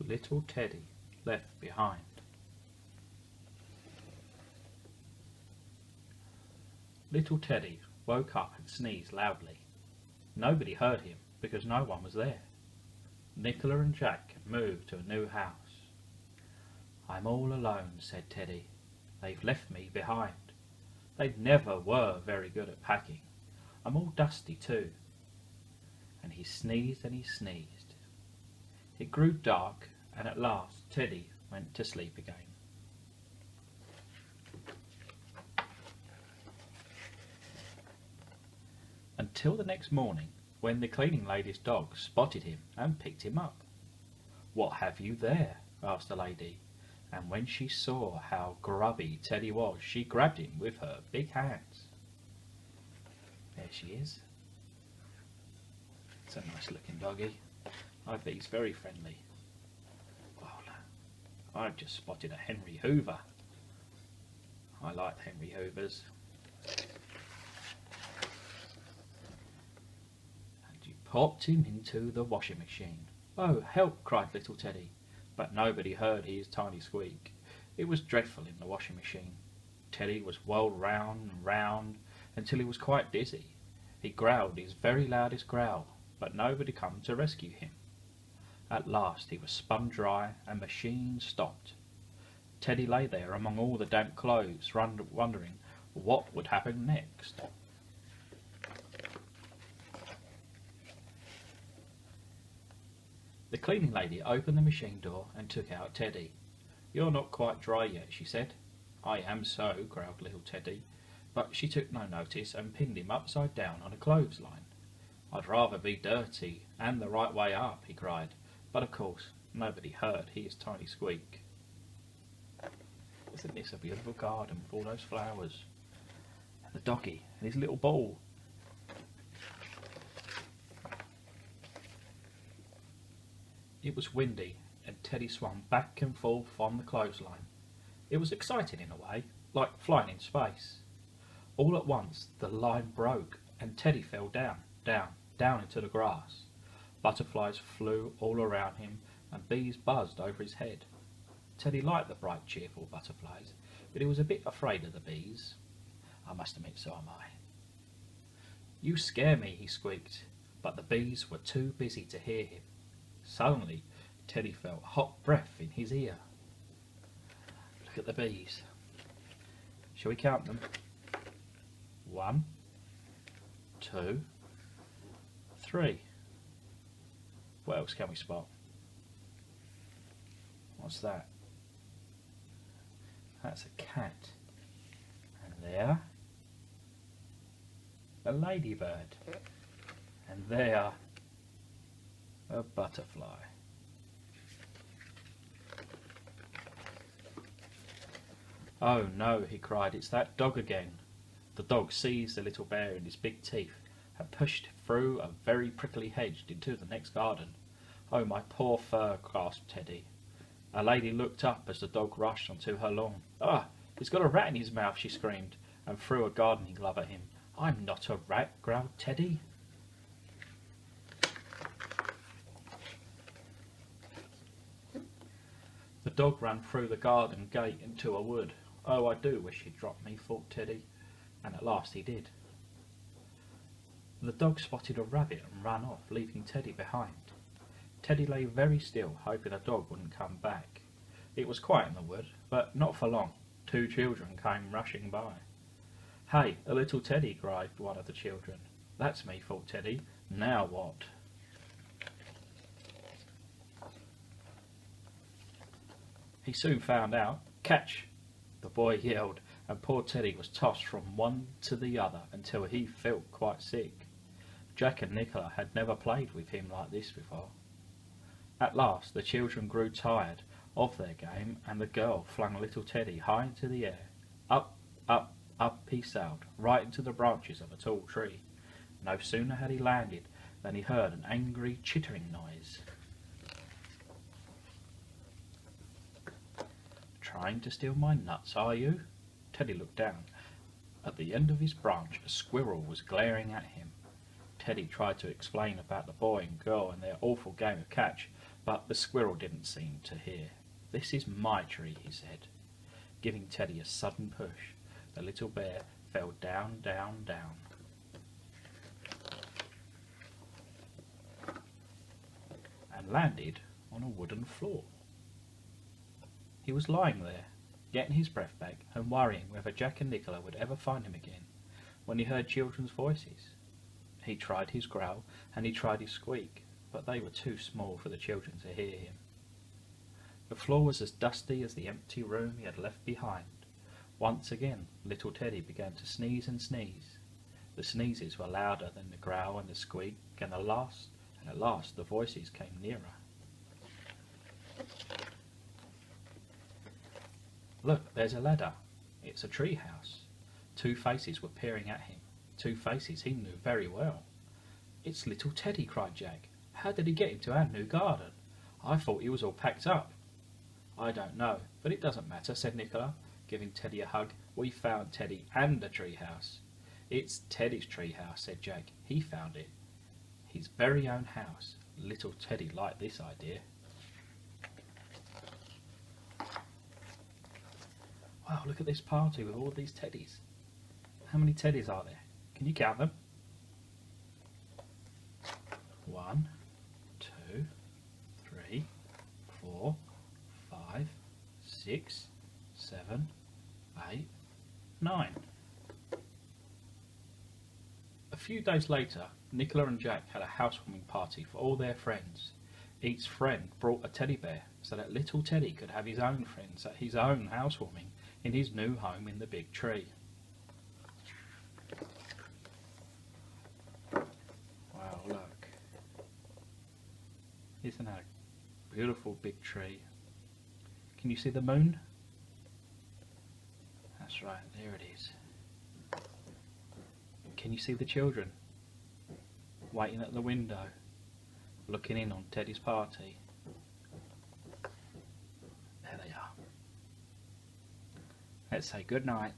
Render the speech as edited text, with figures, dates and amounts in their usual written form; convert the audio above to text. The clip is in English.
Little Teddy left behind. Little Teddy woke up and sneezed loudly. Nobody heard him because no one was there. Nicola and Jack had moved to a new house. "I'm all alone," said Teddy. "They've left me behind. They never were very good at packing. I'm all dusty too." And he sneezed and he sneezed. It grew dark, and at last Teddy went to sleep again. Until the next morning, when the cleaning lady's dog spotted him and picked him up. "What have you there?" asked the lady, and when she saw how grubby Teddy was, she grabbed him with her big hands. There she is. It's a nice looking doggy. I bet he's very friendly. Oh, I've just spotted a Henry Hoover. I like Henry Hoovers. And you popped him into the washing machine. "Oh, help!" cried little Teddy, but nobody heard his tiny squeak. It was dreadful in the washing machine. Teddy was whirled round and round until he was quite dizzy. He growled his very loudest growl, but nobody came to rescue him. At last he was spun dry and the machine stopped. Teddy lay there among all the damp clothes, wondering what would happen next. The cleaning lady opened the machine door and took out Teddy. "You're not quite dry yet," she said. "I am so," growled little Teddy, but she took no notice and pinned him upside down on a clothesline. "I'd rather be dirty and the right way up," he cried, but of course nobody heard his tiny squeak. Isn't this a beautiful garden with all those flowers? And the doggy and his little ball. It was windy and Teddy swung back and forth on the clothesline. It was exciting in a way, like flying in space. All at once the line broke and Teddy fell down, down into the grass. Butterflies flew all around him and bees buzzed over his head. Teddy liked the bright, cheerful butterflies, but he was a bit afraid of the bees. "I must admit, so am I." "You scare me," he squeaked, but the bees were too busy to hear him. Suddenly, Teddy felt hot breath in his ear. Look at the bees. Shall we count them? 1, 2, 3. What else can we spot? What's that? That's a cat. And there, a ladybird. And there, a butterfly. "Oh no," he cried, "it's that dog again." The dog seized the little bear in his big teeth and pushed through a very prickly hedge into the next garden. "Oh, my poor fur," gasped Teddy. A lady looked up as the dog rushed onto her lawn. "Ah, he's got a rat in his mouth," she screamed, and threw a gardening glove at him. "I'm not a rat," growled Teddy. The dog ran through the garden gate into a wood. "Oh, I do wish he'd dropped me," thought Teddy, and at last he did. The dog spotted a rabbit and ran off, leaving Teddy behind. Teddy lay very still, hoping the dog wouldn't come back. It was quiet in the wood, but not for long. 2 children came rushing by. "Hey, a little Teddy," cried one of the children. "That's me," thought Teddy. "Now what?" He soon found out. "Catch!" the boy yelled, and poor Teddy was tossed from one to the other until he felt quite sick. Jack and Nicola had never played with him like this before. At last the children grew tired of their game, and the girl flung little Teddy high into the air. Up, up, up he sailed, right into the branches of a tall tree. No sooner had he landed than he heard an angry chittering noise. "Trying to steal my nuts, are you?" Teddy looked down. At the end of his branch a squirrel was glaring at him. Teddy tried to explain about the boy and girl and their awful game of catch, But the squirrel didn't seem to hear. "This is my tree," he said. Giving Teddy a sudden push, the little bear fell down, down, down. And landed on a wooden floor. He was lying there, getting his breath back and worrying whether Jack and Nicola would ever find him again, when he heard children's voices. He tried his growl and he tried his squeak, but they were too small for the children to hear him. The floor was as dusty as the empty room he had left behind. Once again, little Teddy began to sneeze and sneeze. The sneezes were louder than the growl and the squeak, and at last the voices came nearer. "Look, there's a ladder. It's a tree house." Two faces were peering at him, two faces he knew very well. "It's little Teddy," cried Jack. "How did he get into our new garden? I thought he was all packed up." "I don't know, but it doesn't matter," said Nicola, giving Teddy a hug. "We found Teddy and the tree house." "It's Teddy's tree house," said Jack. "He found it. His very own house." Little Teddy liked this idea. "Wow, look at this party with all these teddies. How many teddies are there? Can you count them?" 1, 2, 3, 4, 5, 6, 7, 8, 9. A few days later, Nicola and Jack had a housewarming party for all their friends. Each friend brought a teddy bear so that little Teddy could have his own friends at his own housewarming in his new home in the big tree. Wow, look. Isn't that a beautiful big tree? Can you see the moon? That's right, there it is. Can you see the children waiting at the window, looking in on Teddy's party? There they are. Let's say good night.